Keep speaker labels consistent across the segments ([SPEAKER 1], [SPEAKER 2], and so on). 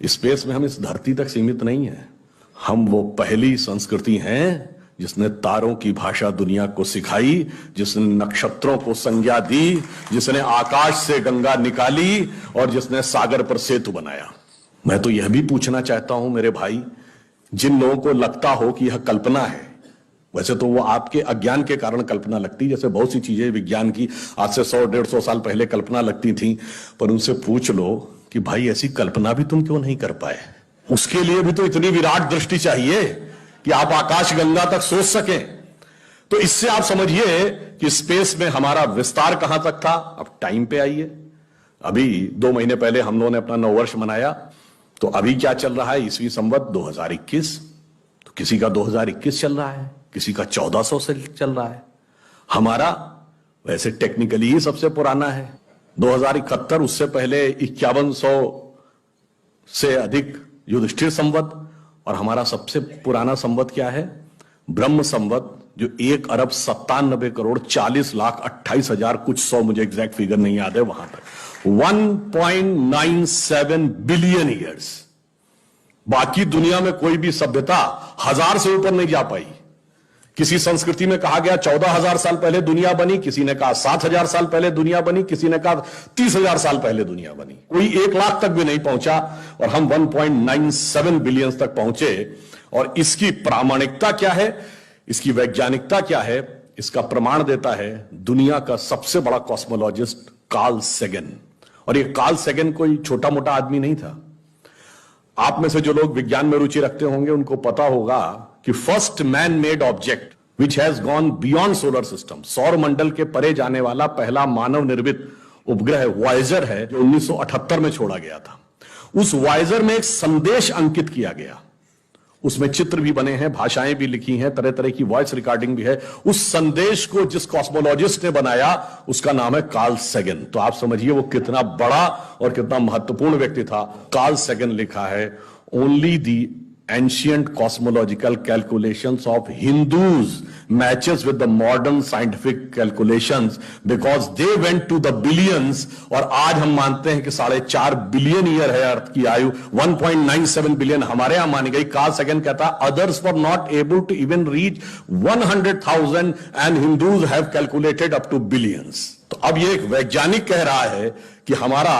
[SPEAKER 1] Space में हम इस धरती तक सीमित नहीं है। हम वो पहली संस्कृति हैं जिसने तारों की भाषा दुनिया को सिखाई, जिसने नक्षत्रों को संज्ञा दी, जिसने आकाश से गंगा निकाली और जिसने सागर पर सेतु बनाया। मैं तो यह भी पूछना चाहता हूं मेरे भाई, जिन लोगों को लगता हो कि यह कल्पना है, वैसे तो वो आपके अज्ञान के कारण कल्पना लगती, जैसे बहुत सी चीजें विज्ञान की आज से 100-150 साल पहले कल्पना लगती थी, पर उनसे पूछ लो कि भाई ऐसी कल्पना भी तुम क्यों नहीं कर पाए। उसके लिए भी तो इतनी विराट दृष्टि चाहिए कि आप आकाश गंगा तक सोच सकें। तो इससे आप समझिए कि स्पेस में हमारा विस्तार कहां तक था। अब टाइम पे आइए, अभी 2 महीने पहले हम लोगों ने अपना नववर्ष मनाया, तो अभी क्या चल रहा है, ईस्वी संवत 2021। तो किसी का 2021 चल रहा है, किसी का 1400 से चल रहा है। हमारा वैसे टेक्निकली ही सबसे पुराना है 2071, उससे पहले 5100 से अधिक युधिष्ठिर संवत, और हमारा सबसे पुराना संवत क्या है, ब्रह्म संवत, जो 1,97,40,28,000 कुछ 100, मुझे एग्जैक्ट फिगर नहीं याद है, वहां तक 1.97 बिलियन ईयर्स। बाकी दुनिया में कोई भी सभ्यता 1000 से ऊपर नहीं जा पाई। किसी संस्कृति में कहा गया 14,000 साल पहले दुनिया बनी, किसी ने कहा 7,000 साल पहले दुनिया बनी, किसी ने कहा 30,000 साल पहले दुनिया बनी। कोई 1 लाख तक भी नहीं पहुंचा और हम 1.97 बिलियन तक पहुंचे। और इसकी प्रामाणिकता क्या है, इसकी वैज्ञानिकता क्या है, इसका प्रमाण देता है दुनिया का सबसे बड़ा कॉस्मोलॉजिस्ट कार्ल सेगन। और ये कार्ल सेगन कोई छोटा मोटा आदमी नहीं था। आप में से जो लोग विज्ञान में रुचि रखते होंगे उनको पता होगा कि first man made object which has gone beyond solar system, सौर मंडल के परे जाने वाला पहला मानव निर्मित उपग्रह वॉयेजर है, जो 1978 में छोड़ा गया था। उस वॉयेजर में एक संदेश अंकित किया गया, उसमें चित्र भी बने हैं, भाषाएं भी लिखी हैं, तरह तरह की वॉइस रिकॉर्डिंग भी है। उस संदेश को जिस कॉस्मोलॉजिस्ट ने बनाया उसका नाम है कार्ल सेगन। तो आप समझिए वो कितना बड़ा और कितना महत्वपूर्ण व्यक्ति था। कार्ल सेगन लिखा है, only the ancient cosmological calculations of Hindus matches with the modern scientific calculations because they went to the billions। और आज हम मानते हैं कि 4.5 बिलियन ईयर है अर्थ की आयु, 1.97 बिलियन हमारे यहां मानी गई। कार्ल सेगन कहता है others were not able to even reach 100,000 and Hindus have calculated up to billions। तो अब ये एक वैज्ञानिक कह रहा है कि हमारा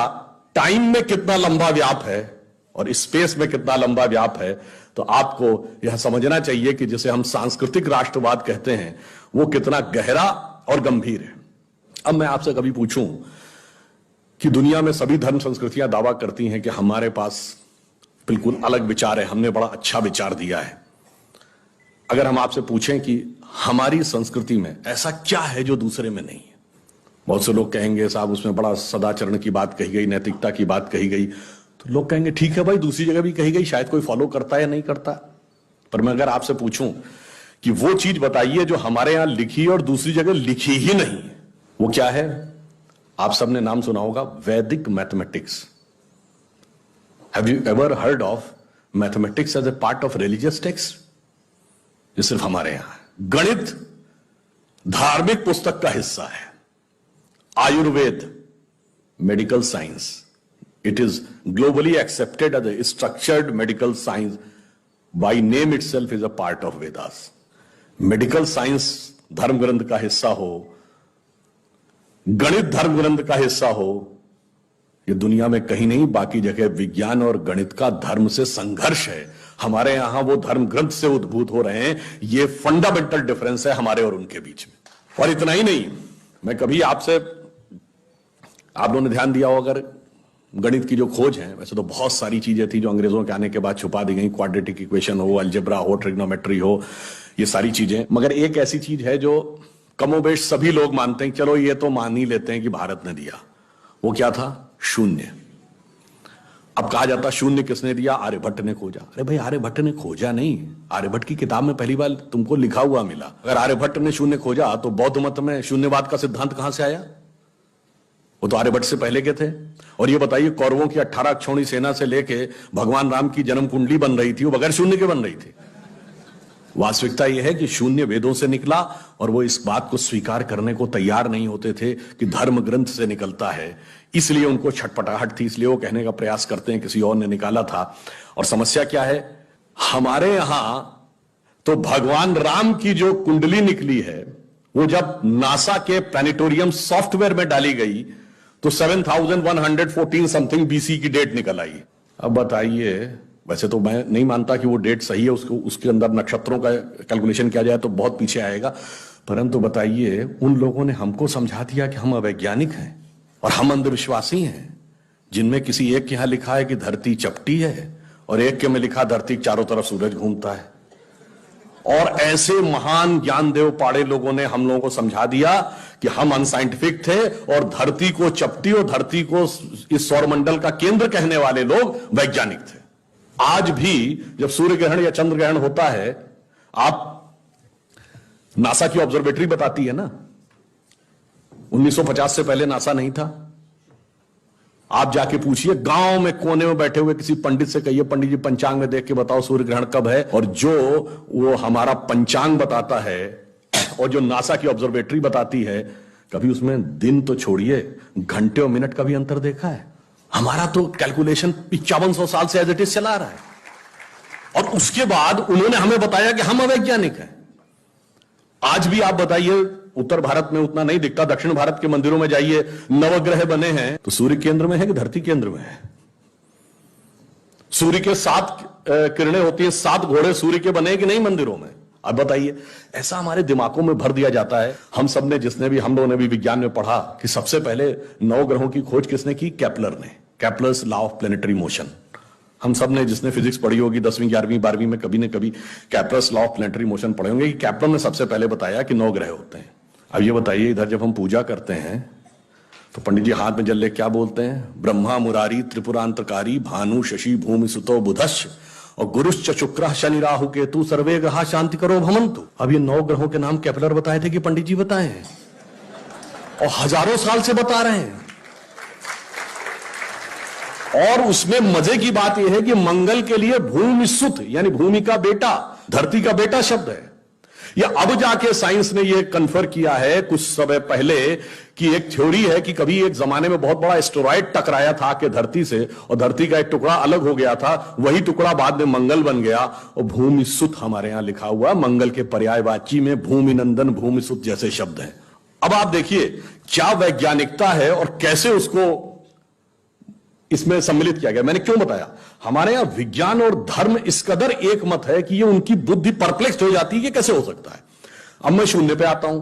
[SPEAKER 1] टाइम में कितना लंबा व्याप है और स्पेस में कितना लंबा व्याप है। तो आपको यह समझना चाहिए कि जिसे हम सांस्कृतिक राष्ट्रवाद कहते हैं वो कितना गहरा और गंभीर है। अब मैं आपसे कभी पूछूं कि दुनिया में सभी धर्म संस्कृतियां दावा करती हैं कि हमारे पास बिल्कुल अलग विचार है, हमने बड़ा अच्छा विचार दिया है। अगर हम आपसे पूछें कि हमारी संस्कृति में ऐसा क्या है जो दूसरे में नहीं है, बहुत से लोग कहेंगे साहब उसमें बड़ा सदाचरण की बात कही गई, नैतिकता की बात कही गई। तो लोग कहेंगे ठीक है भाई, दूसरी जगह भी कही गई, शायद कोई फॉलो करता है या नहीं करता। पर मैं अगर आपसे पूछूं कि वो चीज बताइए जो हमारे यहां लिखी और दूसरी जगह लिखी ही नहीं, वो क्या है? आप सबने नाम सुना होगा, Vedic mathematics. Have you ever heard of mathematics as a part of religious text? ये सिर्फ हमारे यहां है। गणित धार्मिक पुस्तक का हिस्सा है। Ayurveda medical science, it is globally accepted as a structured medical science, by name itself is a part of Vedas। Medical science धर्म ग्रंथ का हिस्सा हो, गणित धर्म ग्रंथ का हिस्सा हो, ये दुनिया में कहीं नहीं। बाकी जगह विज्ञान और गणित का धर्म से संघर्ष है, हमारे यहां वो धर्म ग्रंथ से उद्भूत हो रहे हैं। ये फंडामेंटल डिफरेंस है हमारे और उनके बीच में। और इतना ही नहीं, मैं कभी आपसे, आप लोगों ने ध्यान दिया हो अगर गणित की जो खोज है, वैसे तो बहुत सारी चीजें थी जो अंग्रेजों के आने के बाद छुपा दी गई, क्वाड्रेटिक इक्वेशन हो, अलजेब्रा हो, ट्रिग्नोमेट्री हो, ये सारी चीजें। मगर एक ऐसी चीज है जो कमोबेश सभी लोग मानते हैं, चलो ये तो मान ही लेते हैं कि भारत ने दिया। वो क्या था? शून्य। अब कहा जाता शून्य किसने दिया? आर्यभट्ट ने खोजा। अरे भाई आर्यभट्ट ने खोजा नहीं, आर्यभट्ट की किताब में पहली बार तुमको लिखा हुआ मिला। अगर आर्यभट्ट ने शून्य खोजा तो बौद्ध मत में शून्यवाद का सिद्धांत कहां से आया? वो तो आर्यभट्ट से पहले के थे। और ये बताइए कौरवों की 18 अक्षौणी सेना से लेके भगवान राम की जन्म कुंडली बन रही थी, वो बगैर शून्य के बन रही थी। वास्तविकता यह है कि शून्य वेदों से निकला और वो इस बात को स्वीकार करने को तैयार नहीं होते थे कि धर्म ग्रंथ से निकलता है, इसलिए उनको छटपटाहट थी, इसलिए वो कहने का प्रयास करते हैं किसी और ने निकाला था। और समस्या क्या है, हमारे यहां तो भगवान राम की जो कुंडली निकली है वो जब नासा के प्लैनेटोरियम सॉफ्टवेयर में डाली गई तो 7114 समथिंग बीसी की डेट निकल आई। अब बताइए, वैसे तो मैं नहीं मानता कि वो डेट सही है, उसको उसके अंदर नक्षत्रों का कैलकुलेशन किया जाए तो बहुत पीछे आएगा, परंतु बताइए उन लोगों ने हमको समझा दिया कि हम अवैज्ञानिक हैं और हम अंधविश्वासी हैं, जिनमें किसी एक के यहां लिखा है कि धरती चपटी है और एक के में लिखा धरती के चारों तरफ सूरज घूमता है। और ऐसे महान ज्ञानदेव पाड़े लोगों ने हम लोगों को समझा दिया कि हम अनसाइंटिफिक थे और धरती को चपटी और धरती को इस सौरमंडल का केंद्र कहने वाले लोग वैज्ञानिक थे। आज भी जब सूर्य ग्रहण या चंद्र ग्रहण होता है, आप नासा की ऑब्जर्वेटरी बताती है ना, 1950 से पहले नासा नहीं था। आप जाके पूछिए, गांव में कोने में बैठे हुए किसी पंडित से कहिए, पंडित जी पंचांग में देख के बताओ सूर्य ग्रहण कब है, और जो वो हमारा पंचांग बताता है और जो नासा की ऑब्जर्वेटरी बताती है, कभी उसमें दिन तो छोड़िए घंटे और मिनट का भी अंतर देखा है? हमारा तो कैलकुलेशन 5500 साल से एज इट इज चला रहा है, और उसके बाद उन्होंने हमें बताया कि हम अवैज्ञानिक हैं। आज भी आप बताइए, उत्तर भारत में उतना नहीं दिखता, दक्षिण भारत के मंदिरों में जाइए, नवग्रह बने हैं तो सूर्य केंद्र में है कि धरती केंद्र में है? सूर्य के 7 किरणें होती हैं, 7 घोड़े सूर्य के बने कि नहीं मंदिरों में? अब बताइए, ऐसा हमारे दिमागों में भर दिया जाता है। हम सब ने, हम लोगों ने भी विज्ञान में पढ़ा कि सबसे पहले 9 ग्रहों की खोज किसने की? केपलर ने। Kepler's law of planetary motion. हम सब ने, जिसने फिजिक्स पढ़ी होगी 10वीं 11वीं 12वीं में, कभी न कभी Kepler's law of planetary motion पढ़े होंगे कि केपलर ने सबसे पहले बताया कि 9 ग्रह होते हैं। अब ये बताइए, इधर जब हम पूजा करते हैं तो पंडित जी हाथ में जल ले क्या बोलते हैं? ब्रह्मा मुरारी त्रिपुरांतकारी भानु शशि भूमि सुतो बुधश्च और गुरुश्च शुक्र शनि राहु केतु सर्वे ग्रहा शांति करो भवन्तु। अब ये 9 ग्रहों के नाम केपलर बताए थे कि पंडित जी बताए हैं, और हजारों साल से बता रहे हैं। और उसमें मजे की बात यह है कि मंगल के लिए भूमि सुत यानी भूमि का बेटा, धरती का बेटा शब्द है। या अब जाके साइंस ने यह कन्फर्म किया है कुछ समय पहले कि एक थ्योरी है कि कभी एक जमाने में बहुत बड़ा एस्टेरॉयड टकराया था कि धरती से, और धरती का एक टुकड़ा अलग हो गया था, वही टुकड़ा बाद में मंगल बन गया। और भूमि सुत हमारे यहां लिखा हुआ, मंगल के पर्यायवाची में भूमि नंदन भूमि सुत जैसे शब्द हैं। अब आप देखिए क्या वैज्ञानिकता है और कैसे उसको इसमें सम्मिलित किया गया। मैंने क्यों बताया, हमारे यहां विज्ञान और धर्म इस कदर एक मत है कि ये उनकी बुद्धि परप्लेक्स हो जाती है कि कैसे हो सकता है। अब मैं शून्य पे आता हूं,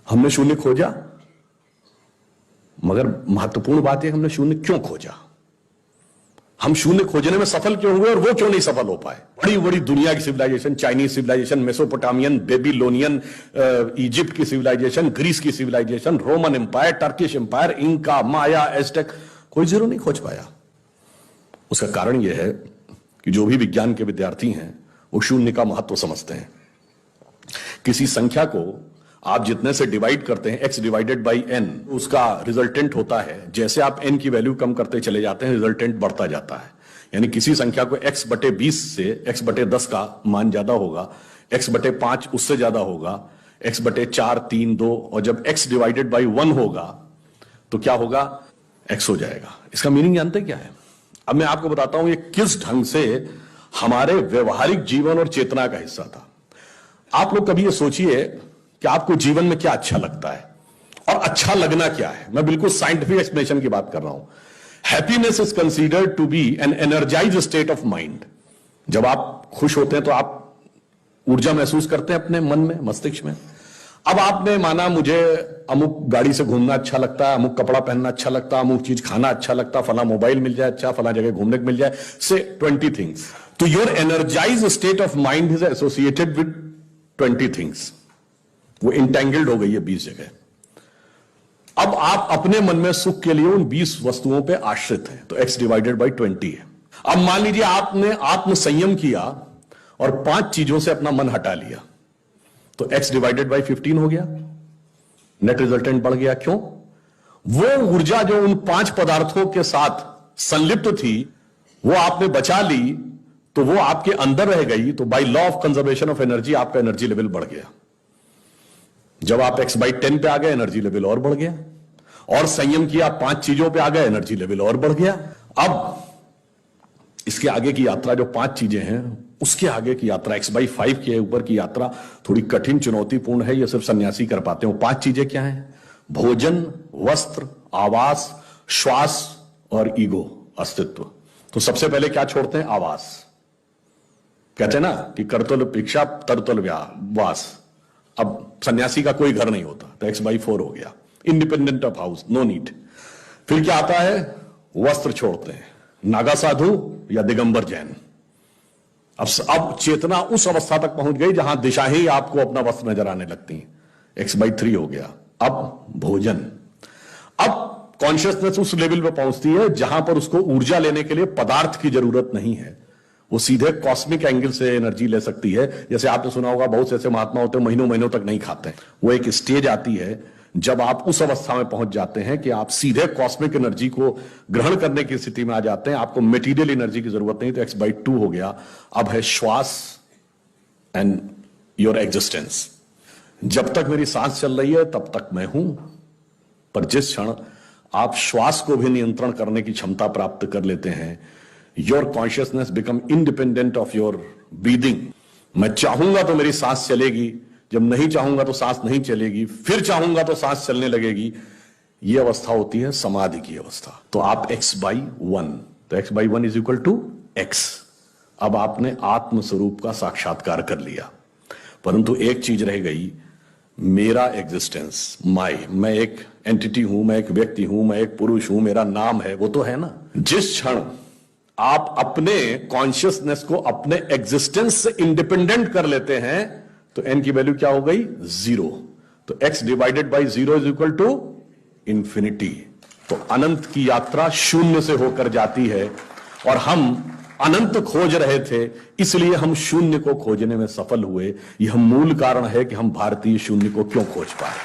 [SPEAKER 1] हमने शून्य खोजा, मगर महत्वपूर्ण बात है हमने शून्य क्यों खोजा, हम शून्य खोजने में सफल क्यों हुए और वो क्यों नहीं सफल हो पाए। बड़ी बड़ी दुनिया की civilisation, Chinese civilisation, Mesopotamian, Babylonian, Egypt की सिविलाइजेशन, ग्रीस की civilisation, Roman empire, Turkish empire, Inca, Maya, Aztec, कोई जीरो नहीं खोज पाया। उसका कारण यह है कि जो भी विज्ञान के विद्यार्थी हैं वो शून्य का महत्व समझते हैं। किसी संख्या को आप जितने से डिवाइड करते हैं, x डिवाइडेड बाई n, उसका रिजल्टेंट होता है। जैसे आप n की वैल्यू कम करते चले जाते हैं, रिजल्टेंट बढ़ता जाता है। यानी किसी संख्या को x बटे 20 से x बटे 10 का मान ज्यादा होगा, x बटे 5 उससे ज्यादा होगा, x बटे 4, 3, 2, और जब x डिवाइडेड बाई 1 होगा तो क्या होगा? x हो जाएगा। इसका मीनिंग जानते क्या है? अब मैं आपको बताता हूं ये किस ढंग से हमारे व्यवहारिक जीवन और चेतना का हिस्सा था। आप लोग कभी ये सोचिए कि आपको जीवन में क्या अच्छा लगता है और अच्छा लगना क्या है। मैं बिल्कुल साइंटिफिक एक्सप्लेनेशन की बात कर रहा हूं। Happiness is considered to be an energised state of mind. जब आप खुश होते हैं तो आप ऊर्जा महसूस करते हैं अपने मन में, मस्तिष्क में। अब आपने माना मुझे अमुक गाड़ी से घूमना अच्छा लगता है, अमुक कपड़ा पहनना अच्छा लगता है, अमुक चीज खाना अच्छा लगता है, फला मोबाइल मिल जाए अच्छा, फला जगह घूमने को मिल जाए, से 20 थिंग्स। तो your energised state of mind is associated with 20 things. वो इंटेंगल्ड हो गई है 20 जगह। अब आप अपने मन में सुख के लिए उन 20 वस्तुओं पे आश्रित हैं, तो x डिवाइडेड बाई 20 है। अब मान लीजिए आपने आत्म संयम किया और 5 चीजों से अपना मन हटा लिया, तो x डिवाइडेड बाई 15 हो गया, नेट रिजल्टेंट बढ़ गया। क्यों? वो ऊर्जा जो उन 5 पदार्थों के साथ संलिप्त थी वो आपने बचा ली, तो वो आपके अंदर रह गई, तो by law of conservation of energy आपका एनर्जी लेवल बढ़ गया। जब आप x/10 पे आ गए, एनर्जी लेवल और बढ़ गया, और संयम किया 5 चीजों पे आ गए, एनर्जी लेवल और बढ़ गया। अब इसके आगे की यात्रा जो 5 चीजें हैं, उसके आगे की यात्रा x/5 के ऊपर की यात्रा थोड़ी कठिन चुनौतीपूर्ण है। ये सिर्फ सन्यासी कर पाते हो। 5 चीजें क्या हैं? भोजन, वस्त्र, आवास, श्वास और ईगो, अस्तित्व। तो सबसे पहले क्या छोड़ते हैं? आवास। कहते हैं ना कि करतल भिक्षा तरतल वास। अब सन्यासी का कोई घर नहीं होता, तो x/4 हो गया, independent of house, no need. फिर क्या आता है? वस्त्र छोड़ते हैं, नागा साधु या दिगंबर जैन। अब चेतना उस अवस्था तक पहुंच गई जहां दिशा ही आपको अपना वस्त्र नजर आने लगती है, x/3 हो गया। अब भोजन, अब कॉन्शियसनेस उस लेवल पे पहुंचती है जहां पर उसको ऊर्जा लेने के लिए पदार्थ की जरूरत नहीं है, वो सीधे कॉस्मिक एंगल से एनर्जी ले सकती है। जैसे आपने सुना होगा, बहुत से ऐसे महात्मा होते हैं महीनों महीनों तक नहीं खाते। वो एक स्टेज आती है जब आप उस अवस्था में पहुंच जाते हैं कि आप सीधे कॉस्मिक एनर्जी को ग्रहण करने की स्थिति में आ जाते हैं, आपको मटेरियल एनर्जी की जरूरत नहीं। तो x/2 हो गया। अब है श्वास एंड योर एग्जिस्टेंस। जब तक मेरी सांस चल रही है तब तक मैं हूं, पर जिस क्षण आप श्वास को भी नियंत्रण करने की क्षमता प्राप्त कर लेते हैं, your consciousness become independent of your breathing. मैं चाहूंगा तो मेरी सांस चलेगी, जब नहीं चाहूंगा तो सांस नहीं चलेगी, फिर चाहूंगा तो सांस चलने लगेगी। यह अवस्था होती है समाधि की अवस्था। तो आप x/1, तो x/1 is equal to x। अब आपने आत्म स्वरूप का साक्षात्कार कर लिया, परंतु एक चीज रह गई, मेरा एग्जिस्टेंस, मैं एक एंटिटी हूं, मैं एक व्यक्ति हूं, मैं एक पुरुष हूं, मेरा नाम है, वो तो है ना। जिस क्षण आप अपने कॉन्शियसनेस को अपने एग्जिस्टेंस से इंडिपेंडेंट कर लेते हैं, तो n की वैल्यू क्या हो गई? 0। तो x/0 is equal to infinity. तो अनंत की यात्रा शून्य से होकर जाती है, और हम अनंत खोज रहे थे, इसलिए हम शून्य को खोजने में सफल हुए। यह मूल कारण है कि हम भारतीय शून्य को क्यों खोज पाए।